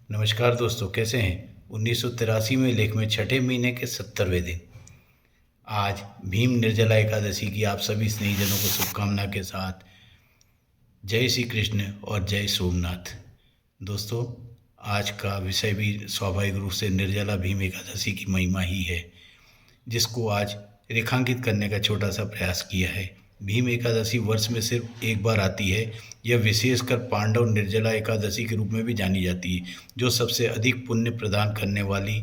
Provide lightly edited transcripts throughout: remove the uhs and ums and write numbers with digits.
नमस्कार दोस्तों, कैसे हैं? 1983 में लेख में छठे महीने के 70वें दिन आज भीम निर्जला एकादशी की आप सभी स्नेहीजनों को शुभकामना के साथ जय श्री कृष्ण और जय सोमनाथ। दोस्तों, आज का विषय भी स्वाभाविक रूप से निर्जला भीम एकादशी की महिमा ही है, जिसको आज रेखांकित करने का छोटा सा प्रयास किया है। भीम एकादशी वर्ष में सिर्फ एक बार आती है। यह विशेषकर पांडव निर्जला एकादशी के रूप में भी जानी जाती है, जो सबसे अधिक पुण्य प्रदान करने वाली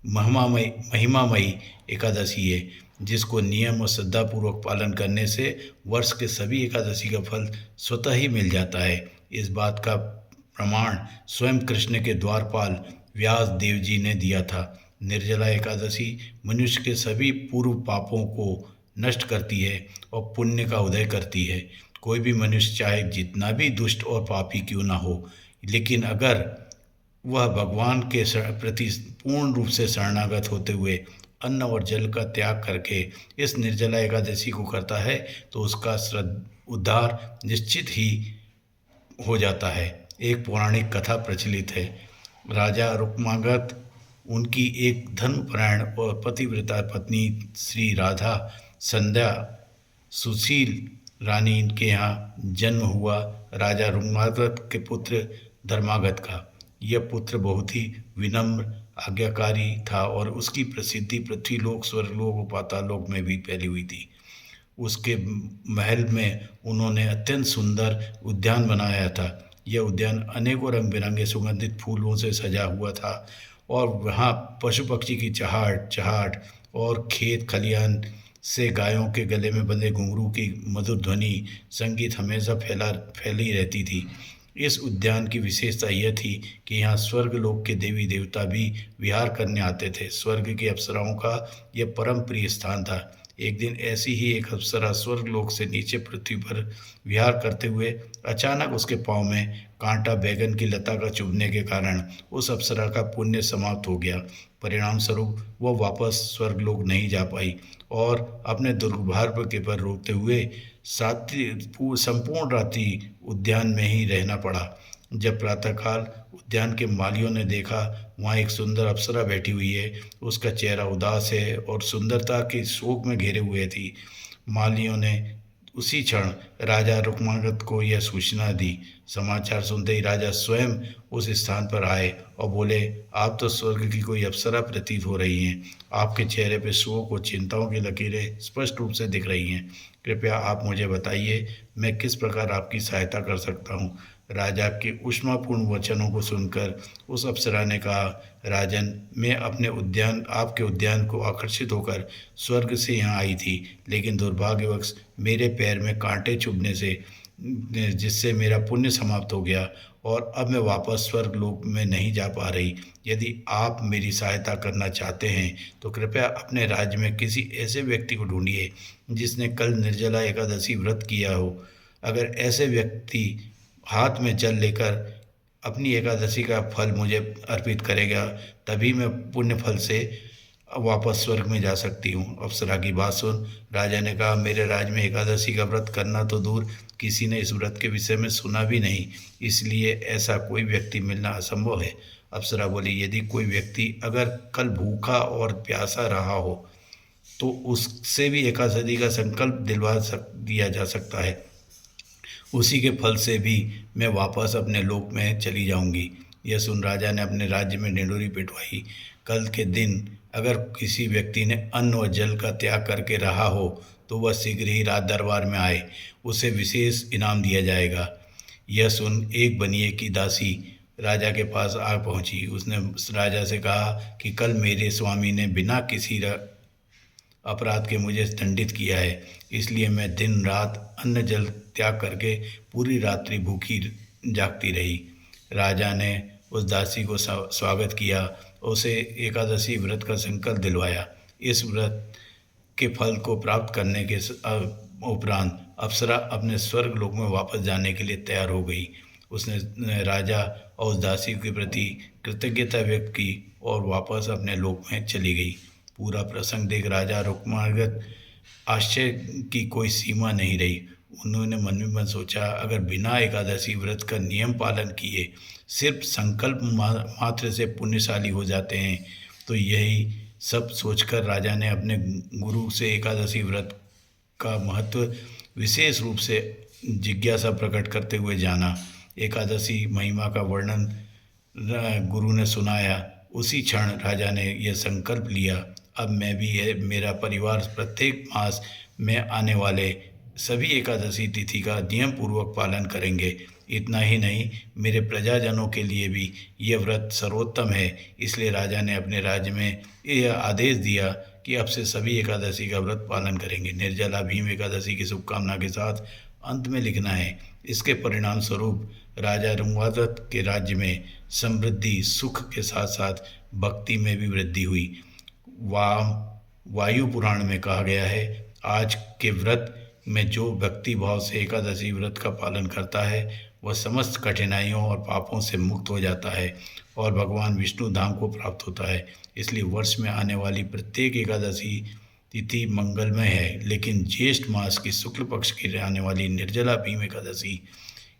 महिमामयी एकादशी है, जिसको नियम और श्रद्धापूर्वक पालन करने से वर्ष के सभी एकादशी का फल स्वतः ही मिल जाता है। इस बात का प्रमाण स्वयं कृष्ण के द्वारपाल व्यास देव जी ने दिया था। निर्जला एकादशी मनुष्य के सभी पूर्व पापों को नष्ट करती है और पुण्य का उदय करती है। कोई भी मनुष्य चाहे जितना भी दुष्ट और पापी क्यों ना हो, लेकिन अगर वह भगवान के प्रति पूर्ण रूप से शरणागत होते हुए अन्न और जल का त्याग करके इस निर्जला एकादशी को करता है, तो उसका उद्धार निश्चित ही हो जाता है। एक पौराणिक कथा प्रचलित है। राजा रुक्मांगद, उनकी एक धर्मपरायण और पतिव्रता पत्नी श्री राधा संध्या सुशील रानी के यहाँ जन्म हुआ। राजा रुक्मांगद के पुत्र धर्मागत का यह पुत्र बहुत ही विनम्र आज्ञाकारी था और उसकी प्रसिद्धि पृथ्वीलोक, स्वर्गलोक और पातालोक में भी फैली हुई थी। उसके महल में उन्होंने अत्यंत सुंदर उद्यान बनाया था। यह उद्यान अनेकों रंग बिरंगे सुगंधित फूलों से सजा हुआ था और वहाँ पशु पक्षी की चहाट चहाट और खेत खलियान से गायों के गले में बंधे घुंघरू की मधुर ध्वनि संगीत हमेशा फैली रहती थी। इस उद्यान की विशेषता यह थी कि यहाँ स्वर्ग लोक के देवी देवता भी विहार करने आते थे। स्वर्ग की अप्सराओं का यह परम प्रिय स्थान था। एक दिन ऐसी ही एक अप्सरा स्वर्ग लोक से नीचे पृथ्वी पर विहार करते हुए अचानक उसके पाँव में कांटा बैगन की लता का चुभने के कारण उस अप्सरा का पुण्य समाप्त हो गया। परिणाम स्वरूप वह वापस स्वर्गलोक नहीं जा पाई और अपने दुर्भाग्य के पर रोते हुए संपूर्ण रात्रि उद्यान में ही रहना पड़ा। जब प्रातःकाल उद्यान के मालियों ने देखा वहाँ एक सुंदर अप्सरा बैठी हुई है, उसका चेहरा उदास है और सुंदरता के शोक में घिरे हुए थी। मालियों ने उसी क्षण राजा रुक्मांगद को यह सूचना दी। समाचार सुनते ही राजा स्वयं उस स्थान पर आए और बोले, आप तो स्वर्ग की कोई अप्सरा प्रतीत हो रही हैं। आपके चेहरे पर शोक और चिंताओं की लकीरें स्पष्ट रूप से दिख रही हैं। कृपया आप मुझे बताइए, मैं किस प्रकार आपकी सहायता कर सकता हूँ। राजा के ऊष्मापूर्ण वचनों को सुनकर उस अप्सरा ने कहा, राजन, मैं आपके उद्यान को आकर्षित होकर स्वर्ग से यहाँ आई थी, लेकिन दुर्भाग्यवश मेरे पैर में कांटे चुभने से जिससे मेरा पुण्य समाप्त हो गया और अब मैं वापस स्वर्ग लोक में नहीं जा पा रही। यदि आप मेरी सहायता करना चाहते हैं तो कृपया अपने राज्य में किसी ऐसे व्यक्ति को ढूंढिए जिसने कल निर्जला एकादशी व्रत किया हो। अगर ऐसे व्यक्ति हाथ में जल लेकर अपनी एकादशी का फल मुझे अर्पित करेगा, तभी मैं पुण्य फल से वापस स्वर्ग में जा सकती हूँ। अप्सरा की बात सुन राजा ने कहा, मेरे राज्य में एकादशी का व्रत करना तो दूर, किसी ने इस व्रत के विषय में सुना भी नहीं, इसलिए ऐसा कोई व्यक्ति मिलना असंभव है। अप्सरा बोली, यदि कोई व्यक्ति अगर कल भूखा और प्यासा रहा हो तो उससे भी एकादशी का संकल्प दिया जा सकता है। उसी के फल से भी मैं वापस अपने लोक में चली जाऊंगी। यह सुन राजा ने अपने राज्य में ढिंढोरी पिटवाई। कल के दिन अगर किसी व्यक्ति ने अन्न और जल का त्याग करके रहा हो तो वह शीघ्र ही राज दरबार में आए, उसे विशेष इनाम दिया जाएगा। यह सुन एक बनिए की दासी राजा के पास आ पहुंची। उसने राजा से कहा कि कल मेरे स्वामी ने बिना किसी अपराध के मुझे दंडित किया है, इसलिए मैं दिन रात अन्न जल त्याग करके पूरी रात्रि भूखी जागती रही। राजा ने उस दासी को स्वागत किया, उसे एकादशी व्रत का संकल्प दिलवाया। इस व्रत के फल को प्राप्त करने के उपरांत अप्सरा अपने स्वर्ग लोक में वापस जाने के लिए तैयार हो गई। उसने राजा और उस दासी के प्रति कृतज्ञता व्यक्त की और वापस अपने लोक में चली गई। पूरा प्रसंग देख राजा रुक्मांगद आश्चर्य की कोई सीमा नहीं रही। उन्होंने मन में मन सोचा, अगर बिना एकादशी व्रत का नियम पालन किए सिर्फ संकल्प मात्र से पुण्यशाली हो जाते हैं, तो यही सब सोचकर राजा ने अपने गुरु से एकादशी व्रत का महत्व विशेष रूप से जिज्ञासा प्रकट करते हुए जाना। एकादशी महिमा का वर्णन गुरु ने सुनाया। उसी क्षण राजा ने यह संकल्प लिया, अब मैं भी मेरा परिवार प्रत्येक मास में आने वाले सभी एकादशी तिथि का नियम पूर्वक पालन करेंगे। इतना ही नहीं, मेरे प्रजाजनों के लिए भी यह व्रत सर्वोत्तम है। इसलिए राजा ने अपने राज्य में यह आदेश दिया कि अब से सभी एकादशी का व्रत पालन करेंगे। निर्जला भीम एकादशी की शुभकामना के साथ अंत में लिखना है, इसके परिणाम स्वरूप राजा रंगवादत्त के राज्य में समृद्धि सुख के साथ साथ भक्ति में भी वृद्धि हुई। वायु पुराण में कहा गया है, आज के व्रत में जो भक्ति भाव से एकादशी व्रत का पालन करता है वह समस्त कठिनाइयों और पापों से मुक्त हो जाता है और भगवान विष्णु धाम को प्राप्त होता है। इसलिए वर्ष में आने वाली प्रत्येक एकादशी तिथि मंगलमय है, लेकिन ज्येष्ठ मास की शुक्ल पक्ष की आने वाली निर्जला भीम एकादशी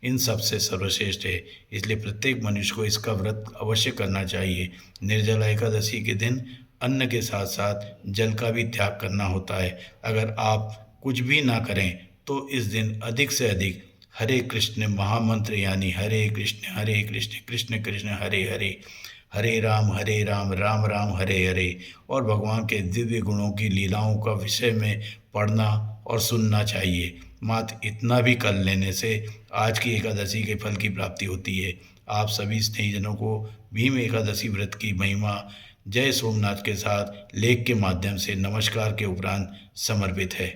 इन सब से सर्वश्रेष्ठ है। इसलिए प्रत्येक मनुष्य को इसका व्रत अवश्य करना चाहिए। निर्जला एकादशी के दिन अन्न के साथ साथ जल का भी त्याग करना होता है। अगर आप कुछ भी ना करें तो इस दिन अधिक से अधिक हरे कृष्ण महामंत्र यानी हरे कृष्ण कृष्ण कृष्ण हरे हरे, हरे राम राम राम हरे हरे और भगवान के दिव्य गुणों की लीलाओं का विषय में पढ़ना और सुनना चाहिए। मात्र इतना भी कर लेने से आज की एकादशी के फल की प्राप्ति होती है। आप सभी स्नेहीजनों को भीम एकादशी व्रत की महिमा जय सोमनाथ के साथ लेख के माध्यम से नमस्कार के उपरांत समर्पित है।